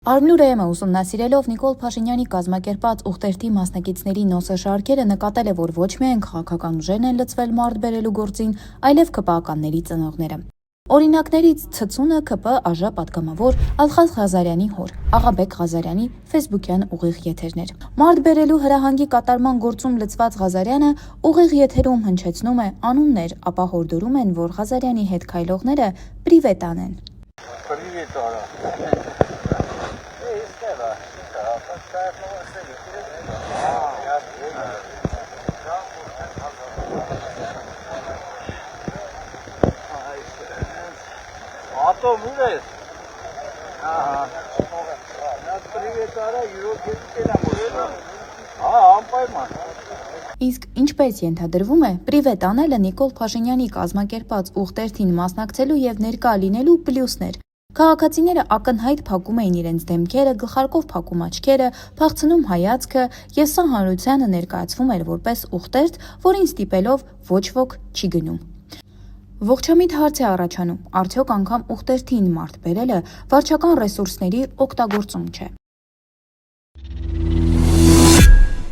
Արմլուրեեմը ուսումնասիրելով Նիկոլ Փաշինյանի կազմակերպած ուղտերթի մասնակիցների նոսաշարքերը նկատել է, որ ոչ միայն քաղաքական ուժերն են լծվել մարդ բերելու գործին, այլև ԿՊԱ-ականների ծնողները։ Օրինակներից ցցունը ԿՊ ԱԺ պատգամավոր Ալխազ Ղազարյանի հոր, Աղաբեկ Ղազարյանի ֆեյսբուքյան ուղիղ եթերներ։ Մարդ բերելու հրահանգի կատարման գործում լծված Ղազարյանը ուղիղ եթերում հնչեցնում է անուններ, ապա հորդորում են, որ Ղազարյանի հետ քայլողները պրիվետ անեն։ Իսկ ինչպես ենթադրվում է, պրիվետ անելը Նիկոլ Փաշինյանի կազմակերպած ուղտերթին մասնակցելու եւ ներկա լինելու պլյուսներ։ Քաղաքացիները ակնհայտ փակում էին իրենց դեմքերը, գլխարկով փակում աչքերը, փախցնում հայացքը, եւ սա հանրությանը ներկայացվում էր որպես ուղտերթ, որին ստիպելով ոչ ոք չի գնում։ Ողջամիտ հարց է առաջանում, արդյոք անգամ ուղտերթին մարդ բերելը վարչական ռեսուրսների օգտագործում չէ։